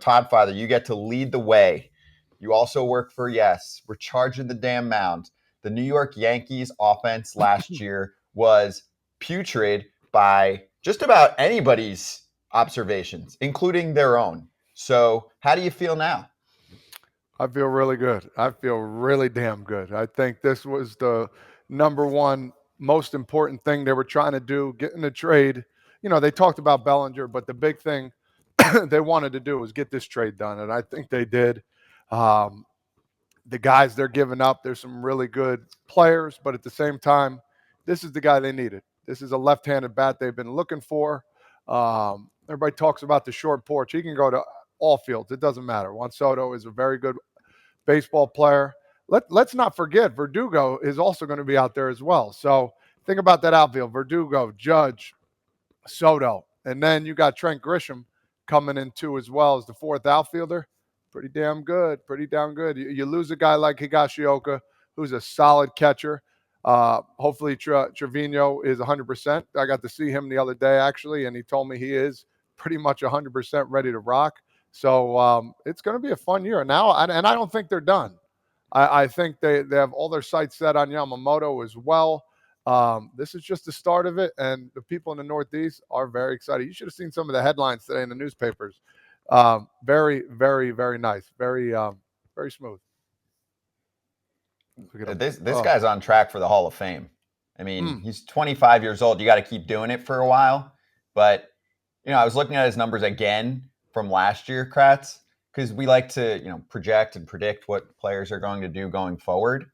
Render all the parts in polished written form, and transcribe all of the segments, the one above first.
Todd Father, you get to lead the way. You also work for Yes. We're charging the damn mound. The New York Yankees offense last year was putrid by just about anybody's observations, including their own. So how do you feel now? I feel really good. I feel really damn good. I think this was the number one most important thing they were trying to do, getting the trade. They talked about Bellinger, but the big thing they wanted to do was get this trade done, and I think they did. Um, the guys they're giving up, there's some really good players, but at the same time, this is the guy they needed. This is a left-handed bat they've been looking for. Everybody talks about the short porch. He can go to all fields. It doesn't matter. Juan Soto is a very good baseball player. Let's not forget Verdugo is also going to be out there as well. So think about that outfield: Verdugo, Judge, Soto, and then you got Trent Grisham coming in too as well as the fourth outfielder. Pretty damn good. Pretty damn good. You lose a guy like Higashioka, who's a solid catcher. Hopefully Trevino is 100%. I got to see him the other day actually, and he told me he is pretty much 100% ready to rock. So it's going to be a fun year now, and I don't think they're done. I think they have all their sights set on Yamamoto as well. This is just the start of it, and the people in the Northeast are very excited. You should have seen some of the headlines today in the newspapers. Very, very, very nice. Very, very smooth. This guy's on track for the Hall of Fame. I mean, he's 25 years old. You got to keep doing it for a while. But, I was looking at his numbers again from last year, Kratz, because we like to, project and predict what players are going to do going forward.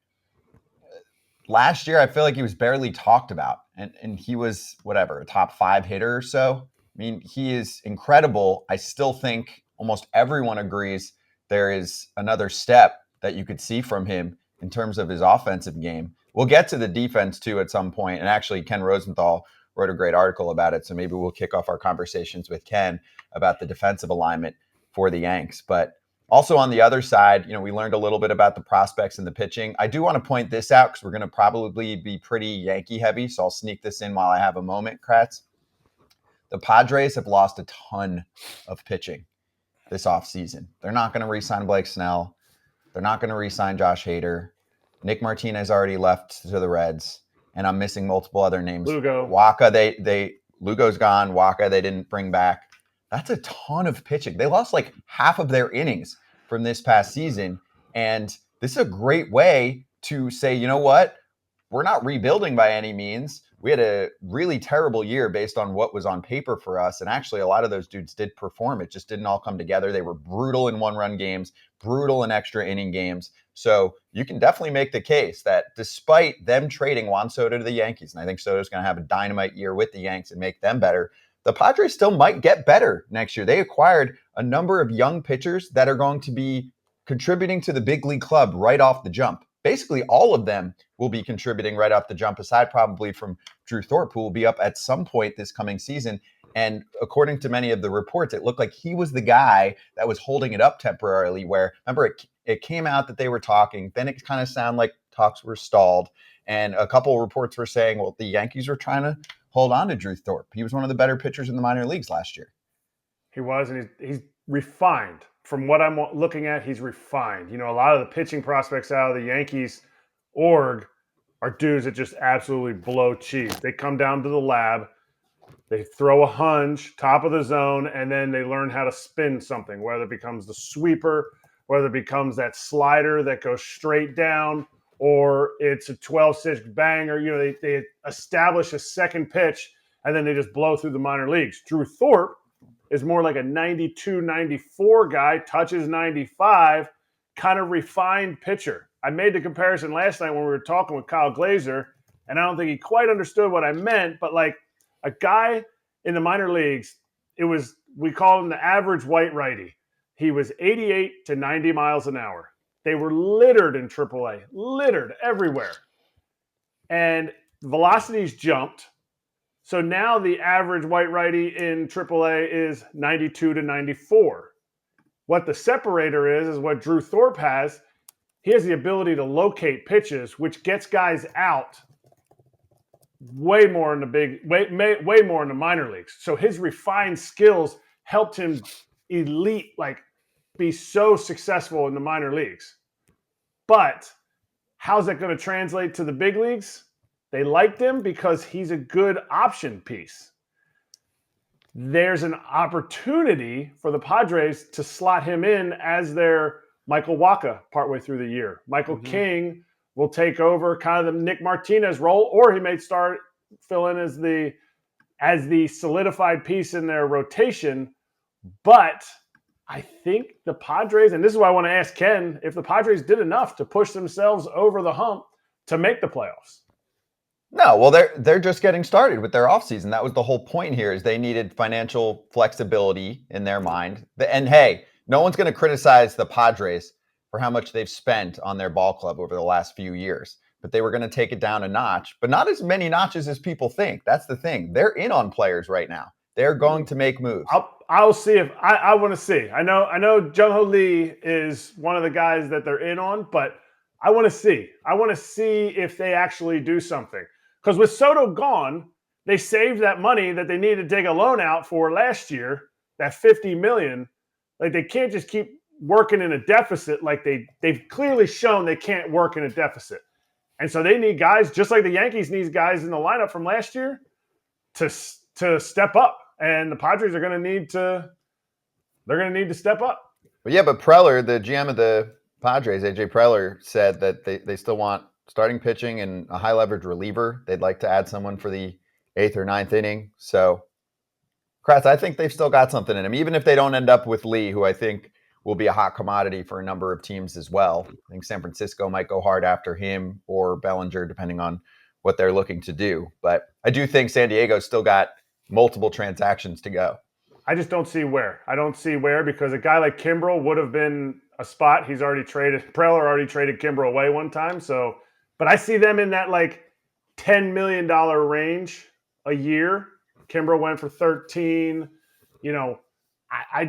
Last year, I feel like he was barely talked about, and he was, a top 5 hitter or so. I mean, he is incredible. I still think almost everyone agrees there is another step that you could see from him in terms of his offensive game. We'll get to the defense, too, at some point. And actually, Ken Rosenthal wrote a great article about it, so maybe we'll kick off our conversations with Ken about the defensive alignment for the Yanks. But also on the other side, we learned a little bit about the prospects and the pitching. I do want to point this out because we're going to probably be pretty Yankee heavy, so I'll sneak this in while I have a moment, Kratz. The Padres have lost a ton of pitching this offseason. They're not going to re-sign Blake Snell. They're not going to re-sign Josh Hader. Nick Martinez already left to the Reds, and I'm missing multiple other names. Lugo. Waka, Lugo's gone. Waka, they didn't bring back. That's a ton of pitching. They lost like half of their innings from this past season, and this is a great way to say, you know what? We're not rebuilding by any means. We had a really terrible year based on what was on paper for us. And actually, a lot of those dudes did perform. It just didn't all come together. They were brutal in one-run games, brutal in extra inning games. So you can definitely make the case that despite them trading Juan Soto to the Yankees, and I think Soto's going to have a dynamite year with the Yanks and make them better, the Padres still might get better next year. They acquired a number of young pitchers that are going to be contributing to the big league club right off the jump. Basically, all of them will be contributing right off the jump, aside probably from Drew Thorpe, who will be up at some point this coming season. And according to many of the reports, it looked like he was the guy that was holding it up temporarily, where, remember, it came out that they were talking. Then it kind of sounded like talks were stalled. And a couple of reports were saying, well, the Yankees were trying to hold on to Drew Thorpe. He was one of the better pitchers in the minor leagues last year. He was, and he's refined. From what I'm looking at, he's refined. A lot of the pitching prospects out of the Yankees org are dudes that just absolutely blow cheese. They come down to the lab, they throw a hunch, top of the zone, and then they learn how to spin something, whether it becomes the sweeper, whether it becomes that slider that goes straight down, or it's a 12-6 banger. They establish a second pitch, and then they just blow through the minor leagues. Drew Thorpe is more like a 92, 94 guy, touches 95, kind of refined pitcher. I made the comparison last night when we were talking with Kyle Glazer, and I don't think he quite understood what I meant, but like a guy in the minor leagues, we call him the average white righty. He was 88 to 90 miles an hour. They were littered in AAA, littered everywhere. And velocities jumped. So now the average white righty in AAA is 92 to 94. What the separator is what Drew Thorpe has. He has the ability to locate pitches, which gets guys out way more in the minor leagues. So his refined skills helped him elite, like be so successful in the minor leagues. But how's that going to translate to the big leagues? They liked him because he's a good option piece. There's an opportunity for the Padres to slot him in as their Michael Wacha partway through the year. Michael King will take over kind of the Nick Martinez role, or he may start fill in as the solidified piece in their rotation. But I think the Padres, and this is why I want to ask Ken, if the Padres did enough to push themselves over the hump to make the playoffs. No, well, they're just getting started with their offseason. That was the whole point here, is they needed financial flexibility in their mind. And hey, no one's going to criticize the Padres for how much they've spent on their ball club over the last few years. But they were going to take it down a notch, but not as many notches as people think. That's the thing. They're in on players right now. They're going to make moves. I'll see if I want to see. I know Jung-Ho Lee is one of the guys that they're in on, but I want to see. I want to see if they actually do something. Because with Soto gone, they saved that money that they needed to take a loan out for last year, that $50 million. Like, they can't just keep working in a deficit. Like, they've clearly shown they can't work in a deficit. And so they need guys, just like the Yankees need guys in the lineup from last year, to step up. And the Padres are going to need to step up. But yeah, but Preller, the GM of the Padres, AJ Preller, said that they still want starting pitching and a high leverage reliever. They'd like to add someone for the 8th or 9th inning. So, Kratz, I think they've still got something in them, even if they don't end up with Lee, who I think will be a hot commodity for a number of teams as well. I think San Francisco might go hard after him, or Bellinger, depending on what they're looking to do. But I do think San Diego's still got multiple transactions to go. I just don't see where. I don't see where, because a guy like Kimbrel would have been a spot. He's already traded. Preller already traded Kimbrel away one time. So, but I see them in that like $10 million range a year. Kimbrel went for 13. You know, I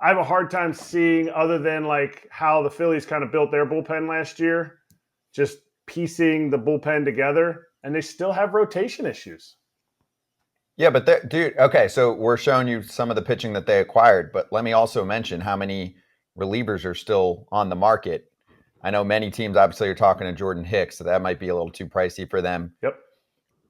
have a hard time seeing, other than like how the Phillies kind of built their bullpen last year, just piecing the bullpen together, and they still have rotation issues. Yeah, but dude, okay, so we're showing you some of the pitching that they acquired, but let me also mention how many relievers are still on the market. I know many teams obviously are talking to Jordan Hicks, so that might be a little too pricey for them. Yep.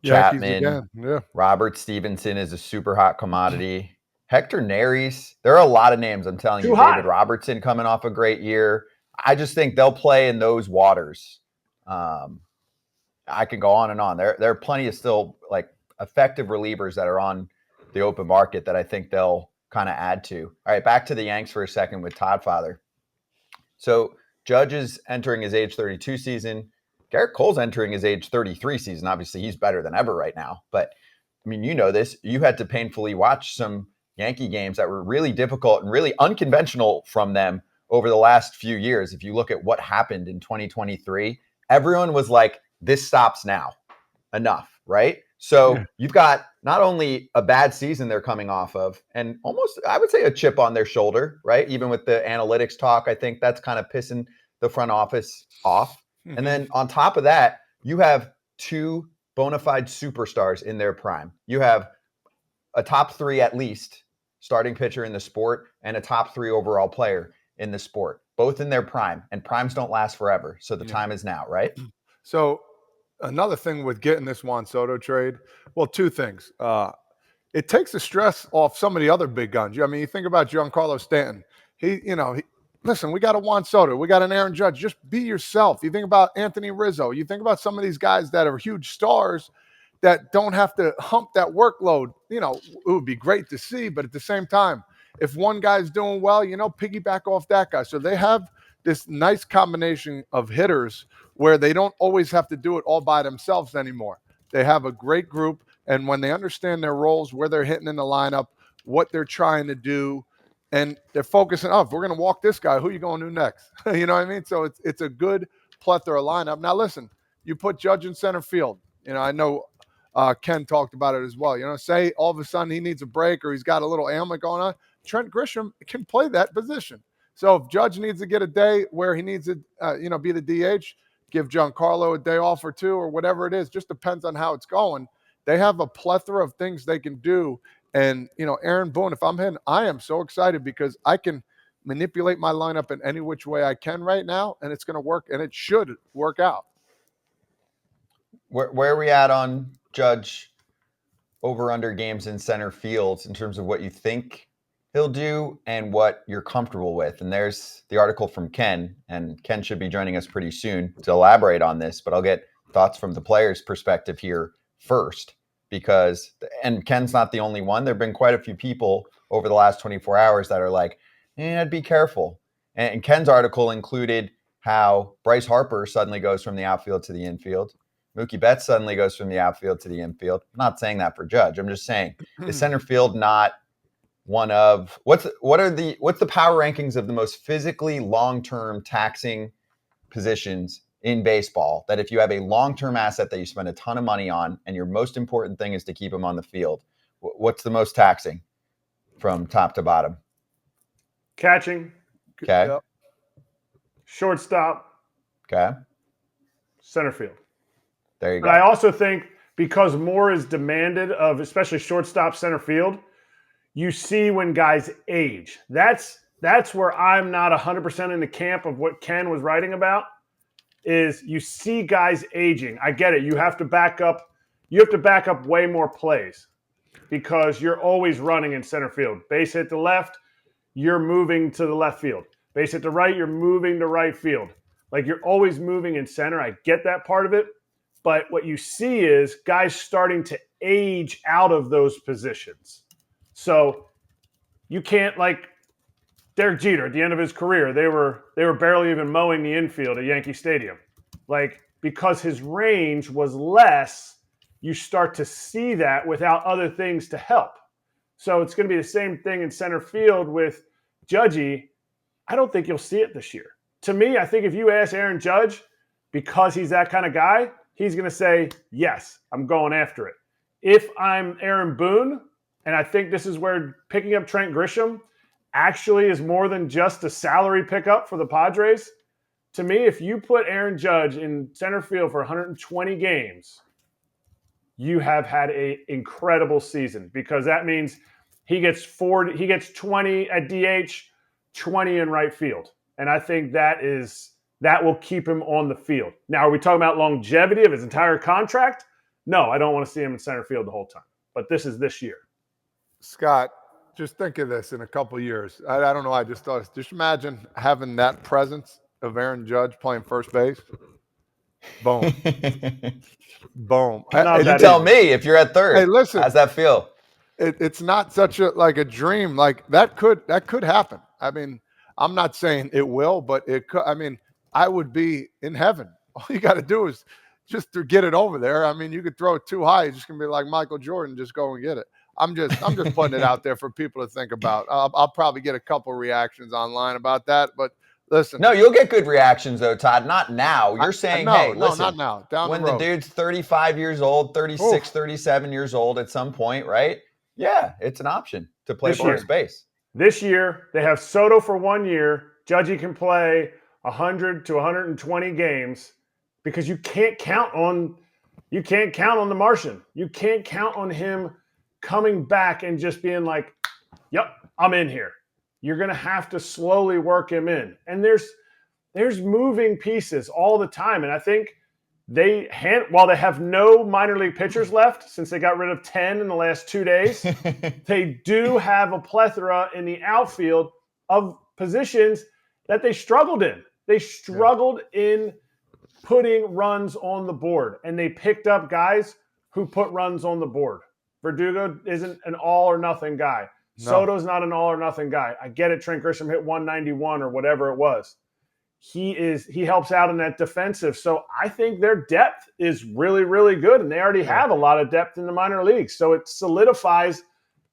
Chapman, yeah. Robert Stevenson is a super hot commodity. Hector Neris, there are a lot of names, I'm telling you. David Robertson coming off a great year. I just think they'll play in those waters. I can go on and on. There are plenty of still like effective relievers that are on the open market that I think they'll kind of add to. All right, back to the Yanks for a second with Todd Father. So Judge is entering his age 32 season. Garrett Cole's entering his age 33 season. Obviously, he's better than ever right now. But, I mean, you know this. You had to painfully watch some Yankee games that were really difficult and really unconventional from them over the last few years. If you look at what happened in 2023, everyone was like, this stops now. Enough, right? So You've got not only a bad season they're coming off of, and almost, I would say, a chip on their shoulder, right? Even with the analytics talk, I think that's kind of pissing the front office off. Mm-hmm. And then on top of that, you have two bona fide superstars in their prime. You have a top 3 at least starting pitcher in the sport and a top 3 overall player in the sport, both in their prime. And primes don't last forever. So the time is now, right? So another thing with getting this Juan Soto trade, well, two things. It takes the stress off some of the other big guns. I mean, you think about Giancarlo Stanton. Listen, we got a Juan Soto. We got an Aaron Judge. Just be yourself. You think about Anthony Rizzo. You think about some of these guys that are huge stars that don't have to hump that workload. You know, it would be great to see, but at the same time, if one guy's doing well, piggyback off that guy. So they have this nice combination of hitters where they don't always have to do it all by themselves anymore. They have a great group, and when they understand their roles, where they're hitting in the lineup, what they're trying to do, and they're focusing, if we're going to walk this guy, who are you going to next? You know what I mean? So it's a good plethora lineup. Now, listen, you put Judge in center field. I know Ken talked about it as well. Say all of a sudden he needs a break or he's got a little ailment going on. Trent Grisham can play that position. So if Judge needs to get a day where he needs to, be the DH, give Giancarlo a day off or two or whatever it is, just depends on how it's going. They have a plethora of things they can do. And, Aaron Boone, if I'm him, I am so excited because I can manipulate my lineup in any which way I can right now, and it's going to work, and it should work out. Where are we at on Judge over-under games in center field in terms of what you think he'll do and what you're comfortable with? And there's the article from Ken, and Ken should be joining us pretty soon to elaborate on this, but I'll get thoughts from the player's perspective here first, because, and Ken's not the only one. There have been quite a few people over the last 24 hours that are like, I'd be careful. And Ken's article included how Bryce Harper suddenly goes from the outfield to the infield. Mookie Betts suddenly goes from the outfield to the infield. I'm not saying that for Judge. I'm just saying, is center field not one of what's the power rankings of the most physically long-term taxing positions in baseball, that if you have a long-term asset that you spend a ton of money on and your most important thing is to keep him on the field, what's the most taxing from top to bottom? Catching. Okay. Yep. Shortstop. Okay. Center field. There you go. But I also think because more is demanded of especially shortstop, center field, you see when guys age. That's where I'm not 100% in the camp of what Ken was writing about, is you see guys aging. I get it. You have to back up way more plays because you're always running in center field. Base hit to left, you're moving to the left field. Base hit to right, you're moving to right field. Like, you're always moving in center. I get that part of it. But what you see is guys starting to age out of those positions. So you can't, like Derek Jeter at the end of his career, they were barely even mowing the infield at Yankee Stadium. Like, because his range was less, you start to see that without other things to help. So it's going to be the same thing in center field with Judgy. I don't think you'll see it this year. To me, I think if you ask Aaron Judge, because he's that kind of guy, he's going to say, yes, I'm going after it. If I'm Aaron Boone, and I think this is where picking up Trent Grisham actually is more than just a salary pickup for the Padres. To me, if you put Aaron Judge in center field for 120 games, you have had an incredible season, because that means he gets 20 at DH, 20 in right field. And I think that will keep him on the field. Now, are we talking about longevity of his entire contract? No, I don't want to see him in center field the whole time. But this is this year. Scott, just think of this in a couple of years. I don't know. I just thought, just imagine having that presence of Aaron Judge playing first base. Boom. Boom. You tell me if you're at third. Hey, listen. How's that feel? It's not such a dream. Like, that could happen. I mean, I'm not saying it will, but it could. I mean, I would be in heaven. All you got to do is just to get it over there. I mean, you could throw it too high, you're just gonna be like Michael Jordan, just go and get it. I'm just putting it out there for people to think about. I'll probably get a couple reactions online about that, but listen. No, you'll get good reactions though, Todd. Not now. You're saying, hey, listen, not now. Down when the road. The dude's 35 years old, 36, 37 years old at some point, right? Yeah, it's an option to play first base. This year, they have Soto for 1 year. Judgy can play 100 to 120 games, because you can't count on the Martian. You can't count on him coming back and just being like, yep, I'm in here. You're going to have to slowly work him in. And there's moving pieces all the time. And I think while they have no minor league pitchers left, since they got rid of 10 in the last 2 days, they do have a plethora in the outfield of positions that they struggled in. They struggled in putting runs on the board, and they picked up guys who put runs on the board. Verdugo isn't an all or nothing guy. No. Soto's not an all or nothing guy. I get it. Trent Grisham hit 191 or whatever it was. He helps out in that defensive. So I think their depth is really, really good, and they already have a lot of depth in the minor leagues. So it solidifies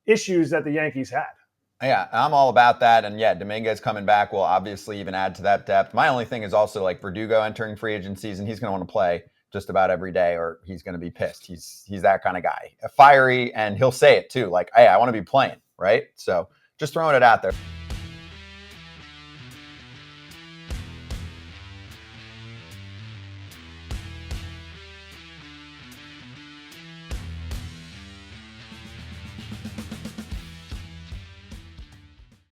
issues that the Yankees had. Yeah, I'm all about that. And yeah, Dominguez coming back will obviously even add to that depth. My only thing is also like Verdugo entering free agent season. He's going to want to play just about every day, or he's going to be pissed. He's that kind of guy, fiery, and he'll say it too. Like, hey, I want to be playing, right? So just throwing it out there.